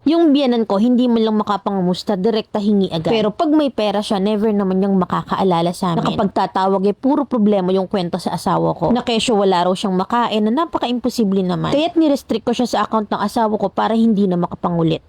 Yung biyanan ko, hindi man lang makapangumusta, direkta hingi agad. Pero pag may pera siya, never naman niyang makakaalala sa amin. Nakapagtatawag puro problema yung kwento sa asawa ko. Na kesyo wala raw siyang makain na napaka-imposible naman. Kaya't nirestrict ko siya sa account ng asawa ko para hindi na makapangulit.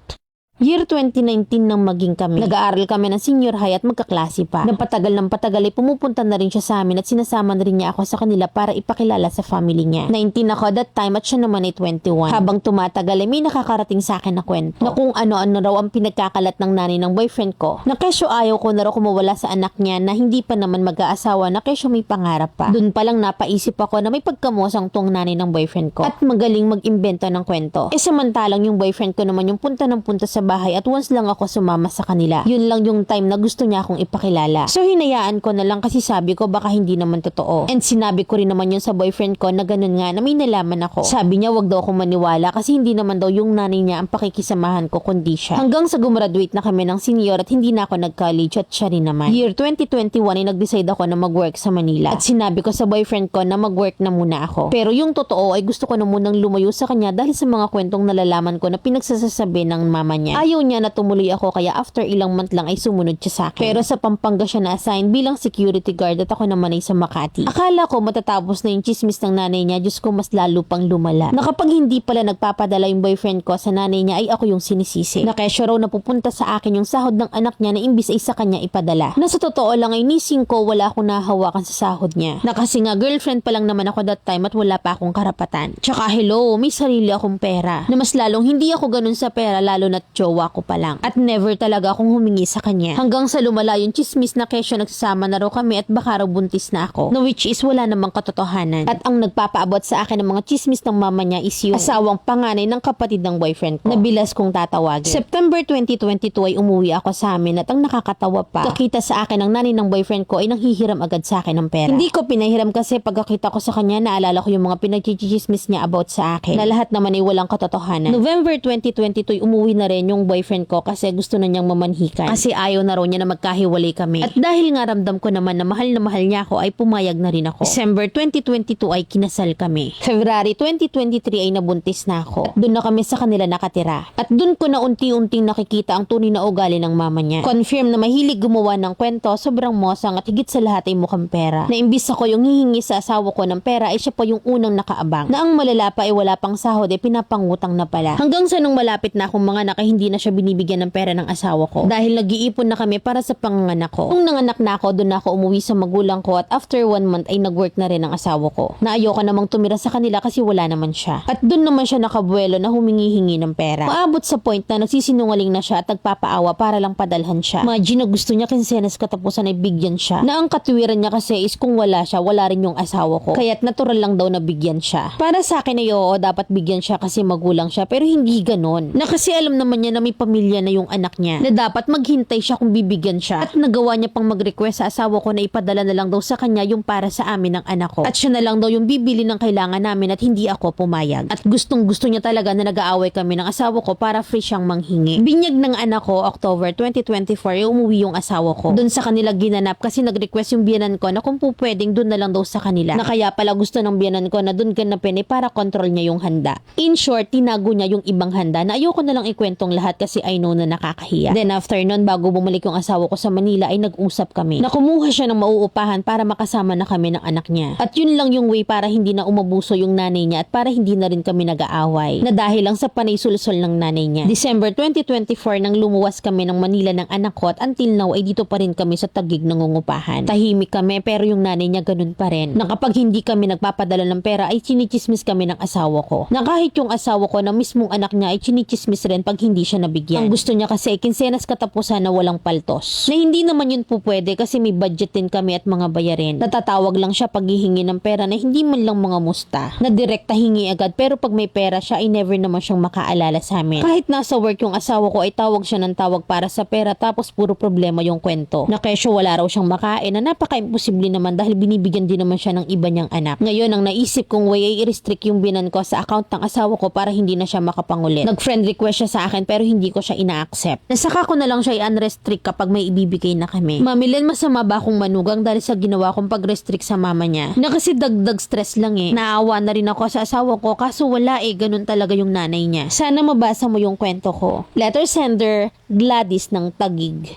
Year 2019 nang maging kami. Nag-aaral kami ng senior high at magkaklase pa. Nang patagal ng patagal ay pumupunta na rin siya sa amin at sinasama na rin niya ako sa kanila para ipakilala sa family niya. 19 ako that time at siya naman ay 21. Habang tumatagal ay may nakakarating sa akin na kwento na kung ano-ano raw ang pinagkakalat ng nanay ng boyfriend ko. Na kesyo ayaw ko na raw kumawala sa anak niya na hindi pa naman mag-aasawa na kesyo may pangarap pa. Doon pa lang napaisip ako na may pagkamosang tong nanay ng boyfriend ko at magaling mag-imbento ng kwento. Samantalang yung boyfriend ko naman yung punta ng punta sa bahay at once lang ako sumama sa kanila. Yun lang yung time na gusto niya akong ipakilala. So hinayaan ko na lang kasi sabi ko baka hindi naman totoo. And sinabi ko rin naman yun sa boyfriend ko na ganun nga na may nalaman ako. Sabi niya wag daw akong maniwala kasi hindi naman daw yung nanay niya ang pakikisamahan ko kundi siya. Hanggang sa gumraduate na kami ng senior at hindi na ako nag-college at siya rin naman. Year 2021 ay nag-decide ako na mag-work sa Manila. At sinabi ko sa boyfriend ko na mag-work na muna ako. Pero yung totoo ay gusto ko na munang lumayo sa kanya dahil sa mga kwentong nalalaman ko na pinagsasasabi ng mama niya. Ayaw niya na tumuloy ako kaya after ilang month lang ay sumunod siya sa akin. Pero sa Pampanga siya na-assign bilang security guard at ako naman ay sa Makati. Akala ko matatapos na yung chismis ng nanay niya, Diyos ko mas lalo pang lumala. Na kapag hindi pala nagpapadala yung boyfriend ko sa nanay niya ay ako yung sinisisi. Na kesyo raw napupunta sa akin yung sahod ng anak niya na imbis ay sa kanya ipadala. Na sa totoo lang ay nising ko wala akong nahawakan sa sahod niya. Na kasi nga girlfriend pa lang naman ako that time at wala pa akong karapatan. Tsaka hello, may sarili akong pera. Na mas lalong hindi ako ganun sa pera lalo na't jowa ko pa lang. At never talaga akong humingi sa kanya. Hanggang sa lumala yung chismis na kesyo nagsasama na raw kami at baka raw buntis na ako. Na which is wala namang katotohanan. At ang nagpapaabot sa akin ng mga chismis ng mama niya is yung asawang panganay ng kapatid ng boyfriend ko. Nabilas kong tatawagin. September 2022 ay umuwi ako sa amin at ang nakakatawa pa, kakita sa akin ng nanay ng boyfriend ko ay nanghihiram agad sa akin ng pera. Hindi ko pinahiram kasi pagkakita ko sa kanya naalala ko yung mga pinagchichismis niya about sa akin. Na lahat naman ay walang katotohanan. November 2022 umuwi na rin yung boyfriend ko kasi gusto na niyang mamanhikan. Kasi ayaw na raw niya na magkahiwalay kami. At dahil nga ramdam ko naman na mahal niya ako ay pumayag na rin ako. December 2022 ay kinasal kami. February 2023 ay nabuntis na ako. At doon na kami sa kanila nakatira. At doon ko na unti-unting nakikita ang tunay na ugali ng mama niya. Confirm na mahilig gumawa ng kwento, sobrang mosang at higit sa lahat ay mukhang pera. Na imbis ako yung hihingi sa asawa ko ng pera ay siya pa yung unang nakaabang. Na ang malala pa ay wala pang sahod ay pinapangutang na pala. Hanggang sa nung malapit na akong mga anak ay hindi na siya binibigyan ng pera ng asawa ko. Dahil nag-iipon na kami para sa panganganak ko. Nung nanganak na ako, doon na ako umuwi sa magulang ko at after 1 month ay nag-work na rin ang asawa ko. Na ayoko namang tumira sa kanila kasi wala naman siya. At doon naman siya nakabuelo na humingi-hingi ng pera. Maabot sa point na nagsisinungaling na siya at nagpapaawa para lang padalhan siya. Imagine na gusto niya kinsenas katapusan ay bigyan siya. Na ang katuwiran niya kasi is kung wala siya, wala rin yung asawa ko. Kaya't natural lang daw na bigyan siya. Para sa akin ay oo, dapat bigyan siya kasi magulang siya. Pero hindi ganon. Na kasi alam naman niya na may pamilya na yung anak niya. Na dapat maghintay siya kung bibigyan siya. At nagawa niya pang mag-request sa asawa ko na ipadala na lang daw sa kanya yung para sa amin ng anak ko. At siya na lang daw yung bibili ng kailangan namin at hindi ako pumayag. At gustong gusto niya talaga na nag-aaway kami ng asawa ko para free siyang manghingi. Binyag ng anak ko, October 2024, umuwi yung asawa ko. Doon sa kanila ginanap kasi nag-request yung biyanan ko na kung po pwedeng doon na lang daw sa kanila. Na kaya pala gusto ng biyanan ko na doon ganapin para control niya yung handa. In short, tinago niya yung ibang handa na ayoko na lang ikwentong lahat kasi I know na nakakahiya. Then after nun, bago bumalik yung asawa ko sa Manila ay nag-usap kami. Na kumuha siya ng mauupahan para makasama na kami ng anak niya. At yun lang yung way para hindi na umabuso yung nanay niya at para hindi na rin kami nag-aaway. Na dahil lang sa panay sulsol ng nanay niya. December 2024 nang lumuwas kami ng Manila ng anak ko at until now ay dito pa rin kami sa Taguig nangungupahan. Tahimik kami pero yung nanay niya ganun pa rin. Na kapag hindi kami nagpapadala ng pera ay chinichismis kami ng asawa ko. Na kahit yung asawa ko na mismong anak niya ay chinichismis rin pag hindi siya nabigyan. Ang gusto niya kasi kinsenas katapusan na walang paltos. Na hindi naman yun po pwede kasi may budget din kami at mga bayarin. Natatawag lang siya pag hihingi ng pera na hindi man lang mga musta. Na direkta hingi agad pero pag may pera siya ay never naman siyang makaalala sa amin. Kahit nasa work yung asawa ko ay tawag siya ng tawag para sa pera tapos puro problema yung kwento. Na kesyo wala raw siyang makain na napaka-imposible naman dahil binibigyan din naman siya ng iba niyang anak. Ngayon ang naisip kong way ay i-restrict yung binan ko sa account ng asawa ko para hindi na siya makapangulit. Nag-friend request siya sa akin pero pero hindi ko siya ina-accept. Nasaka ko na lang siya i-unrestrict kapag may ibibigay na kami. Mamilan, masama ba akong manugang dahil sa ginawa kong pag-restrict sa mama niya? Na kasi dagdag stress lang eh. Naawa na rin ako sa asawa ko kaso wala eh, ganun talaga yung nanay niya. Sana mabasa mo yung kwento ko. Letter sender, Gladys ng Taguig.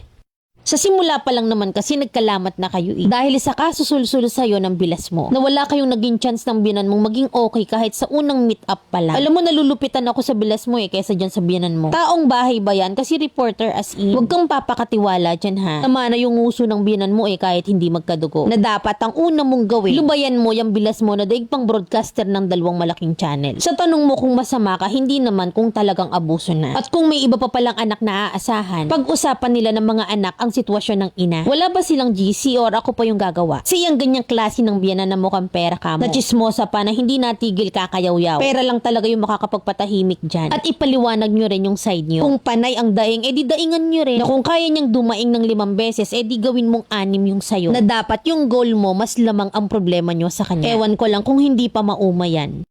Sa simula pa lang naman kasi nagkalamat na kayo eh. Dahil sa kasusul-sul sa'yo ng bilas mo. Na wala kayong naging chance ng biyanan mong maging okay kahit sa unang meet up pa lang. Alam mo, nalulupitan ako sa bilas mo eh kaysa dyan sa biyanan mo. Taong bahay ba yan? Kasi reporter as in. Huwag kang papakatiwala dyan ha. Tama na yung uso ng biyanan mo eh kahit hindi magkadugo. Na dapat ang una mong gawin, lubayan mo yung bilas mo na daig pang broadcaster ng dalawang malaking channel. Sa tanong mo kung masama ka, hindi naman kung talagang abuso na. At kung may iba pa palang anak na aasahan, pag-usapan nila ng mga anak ang sitwasyon ng ina. Wala ba silang GC or ako pa yung gagawa? Siyang ganyang klase ng biyanan na mukhang pera ka mo. Na chismosa pa na hindi natigil kakayaw-yaw. Pera lang talaga yung makakapagpatahimik dyan. At ipaliwanag nyo rin yung side nyo. Kung panay ang daing, edi daingan nyo rin. Na kung kaya niyang dumaing ng 5 beses, edi gawin mong 6 yung sayo. Na dapat yung goal mo, mas lamang ang problema nyo sa kanya. Ewan ko lang kung hindi pa mauma yan.